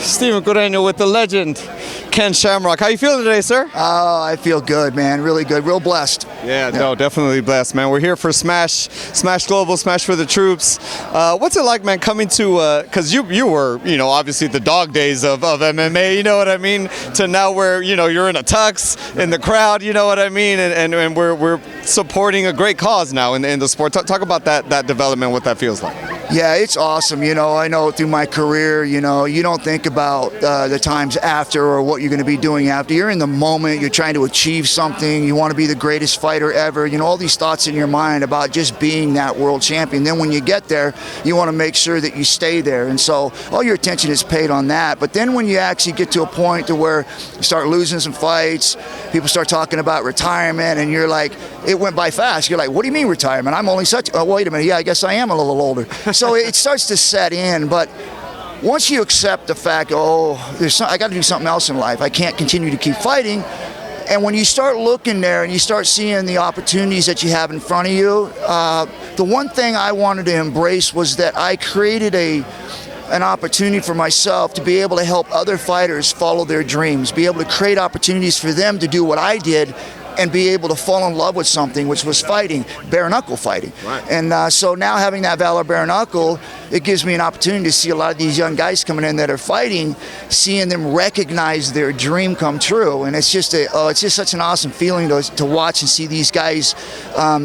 Steven Correño with the legend, Ken Shamrock. How you feeling today, sir? Oh, I feel good, man. Really good. Real blessed. Yeah, no, definitely blessed, man. We're here for Smash Global, Smash for the Troops. What's it like, man, coming to, because you were, obviously the dog days of MMA, you know what I mean, to now where, you're in a tux, in the crowd, you know what I mean, and we're supporting a great cause now in the sport. Talk about that development, what that feels like. Yeah, it's awesome. I know through my career, you don't think about the times after or what you're going to be doing after. You're in the moment. You're trying to achieve something. You want to be the greatest fighter ever. All these thoughts in your mind about just being that world champion. Then when you get there, you want to make sure that you stay there. And so all your attention is paid on that. But then when you actually get to a point to where you start losing some fights, people start talking about retirement, and you're like, it went by fast. You're like, what do you mean retirement? I'm only such, oh, wait a minute. Yeah, I guess I am a little older. So it starts to set in. But once you accept the fact, I got to do something else in life. I can't continue to keep fighting. And when you start looking there and you start seeing the opportunities that you have in front of you, the one thing I wanted to embrace was that I created an opportunity for myself to be able to help other fighters follow their dreams, be able to create opportunities for them to do what I did and be able to fall in love with something, which was fighting, bare knuckle fighting. Right. And so now having that Valor bare knuckle, it gives me an opportunity to see a lot of these young guys coming in that are fighting, seeing them recognize their dream come true. And it's just such an awesome feeling to watch and see these guys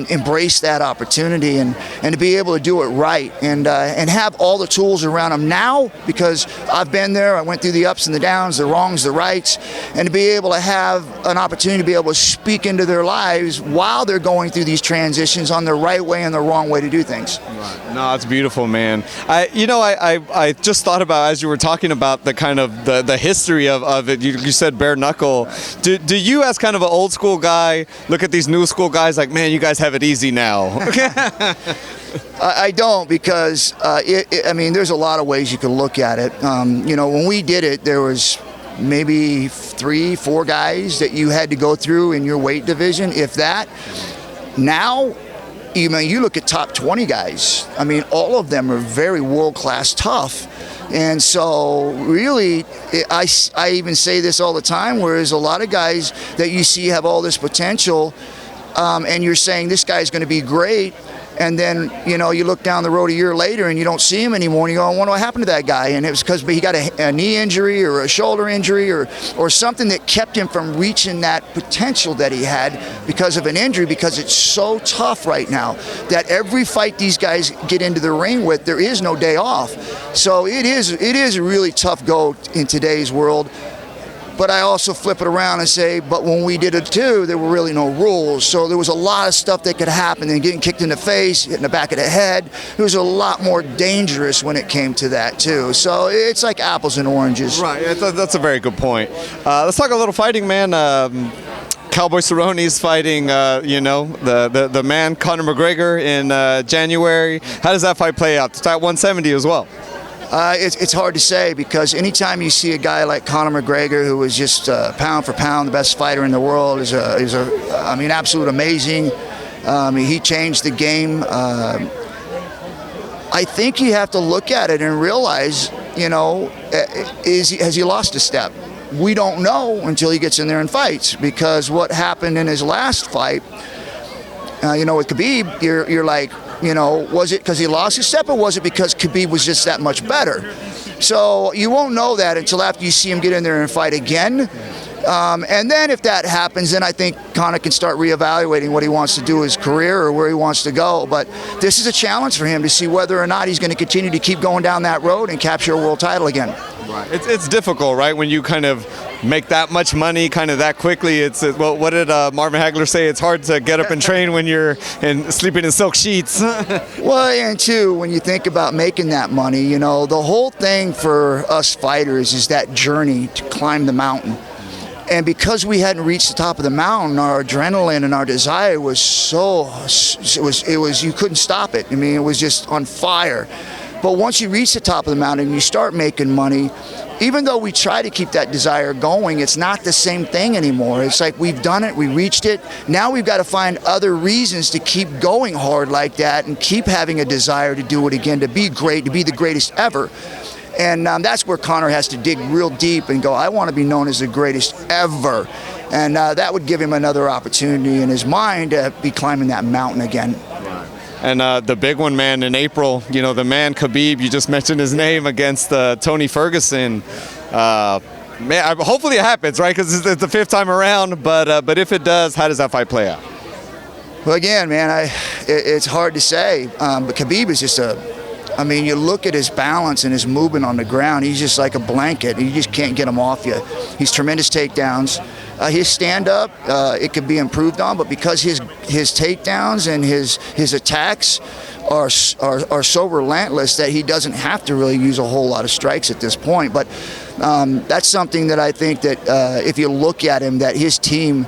embrace that opportunity and to be able to do it right and have all the tools around them now, because I've been there. I went through the ups and the downs, the wrongs, the rights, and to be able to have an opportunity to be able to speak into their lives while they're going through these transitions on the right way and the wrong way to do things. Right. No, it's beautiful, man. I just thought about, as you were talking about the kind of the history of it, you said bare knuckle. Do you, as kind of an old school guy, look at these new school guys like, man, you guys have it easy now? I don't, because there's a lot of ways you can look at it. When we did it, there was maybe 3-4 guys that you had to go through in your weight division, if that. Now, you look at top 20 guys. All of them are very world-class tough. And so really, I even say this all the time, whereas a lot of guys that you see have all this potential, and you're saying this guy's going to be great, and then, you look down the road a year later and you don't see him anymore, and you go, I wonder what happened to that guy. And it was because he got a knee injury or a shoulder injury or something that kept him from reaching that potential that he had because of an injury, because it's so tough right now that every fight these guys get into the ring with, there is no day off. So it is a really tough go in today's world. But I also flip it around and say, but when we did it too, there were really no rules. So there was a lot of stuff that could happen, and getting kicked in the face, hitting the back of the head. It was a lot more dangerous when it came to that too. So it's like apples and oranges. Right, that's a very good point. Let's talk a little fighting, man. Cowboy Cerrone's fighting, the man, Conor McGregor, in January. How does that fight play out? It's at 170 as well. It's hard to say, because anytime you see a guy like Conor McGregor, who is just pound for pound the best fighter in the world, is absolute amazing. He changed the game. I think you have to look at it and realize, has he lost a step? We don't know until he gets in there and fights, because what happened in his last fight, with Khabib, you're like, was it because he lost his step, or was it because Khabib was just that much better? So you won't know that until after you see him get in there and fight again. And then if that happens, then I think Conor can start reevaluating what he wants to do in his career or where he wants to go. But this is a challenge for him to see whether or not he's going to continue to keep going down that road and capture a world title again. Right. It's difficult, right, when you kind of make that much money kind of that quickly. Well, what did Marvin Hagler say? It's hard to get up and train when you're sleeping in silk sheets. Well, and too, when you think about making that money, the whole thing for us fighters is that journey to climb the mountain. And because we hadn't reached the top of the mountain, our adrenaline and our desire was you couldn't stop it. It was just on fire. But once you reach the top of the mountain and you start making money, even though we try to keep that desire going, it's not the same thing anymore. It's like we've done it, we reached it. Now we've got to find other reasons to keep going hard like that and keep having a desire to do it again, to be great, to be the greatest ever. And that's where Conor has to dig real deep and go, I want to be known as the greatest ever. And that would give him another opportunity in his mind to be climbing that mountain again. And the big one, man, in April, you know, the man Khabib, you just mentioned his name, against Tony Ferguson. Man, hopefully it happens, right? Because it's the 5th time around. But if it does, how does that fight play out? Well, again, man, it's hard to say. But Khabib is just I mean, you look at his balance and his movement on the ground, he's just like a blanket. You just can't get him off you. He's tremendous takedowns. His stand-up, it could be improved on, but because his takedowns and his attacks are so relentless that he doesn't have to really use a whole lot of strikes at this point. But that's something that I think that if you look at him, that his team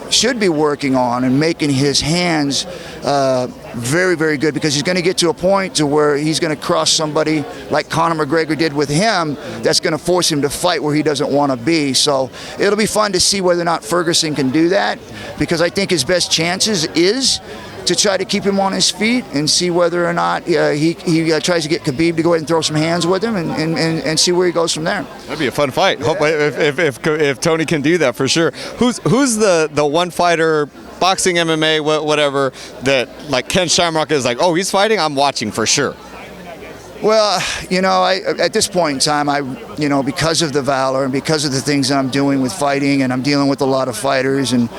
should be working on and making his hands very, very good, because he's going to get to a point to where he's going to cross somebody like Conor McGregor did with him, that's going to force him to fight where he doesn't want to be. So it'll be fun to see whether or not Ferguson can do that, because I think his best chances is to try to keep him on his feet and see whether or not he tries to get Khabib to go ahead and throw some hands with him and see where he goes from there. That'd be a fun fight. Yeah. Hope if Tony can do that, for sure. Who's the one fighter, boxing, MMA, whatever, that like Ken Shamrock is like, oh, he's fighting, I'm watching for sure? Well, you know, at this point in time, you know, because of the valor and because of the things that I'm doing with fighting, and I'm dealing with a lot of fighters, and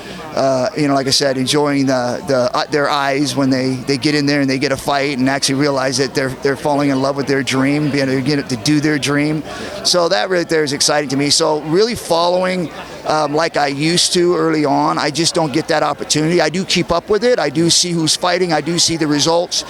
you know, like I said, enjoying their eyes when they get in there and they get a fight and actually realize that they're falling in love with their dream, being able to get to do their dream. So that right there is exciting to me. So really following like I used to early on, I just don't get that opportunity. I do keep up with it. I do see who's fighting. I do see the results,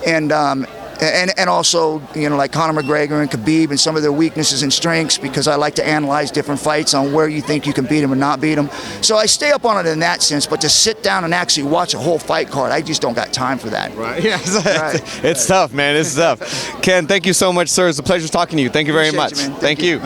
and also, you know, like Conor McGregor and Khabib and some of their weaknesses and strengths, because I like to analyze different fights on where you think you can beat them or not beat them. So I stay up on it in that sense, but to sit down and actually watch a whole fight card, I just don't got time for that. Right. Yeah. It's tough, man. It's tough. Ken, thank you so much, sir. It's a pleasure talking to you. Thank you very much. Thank you.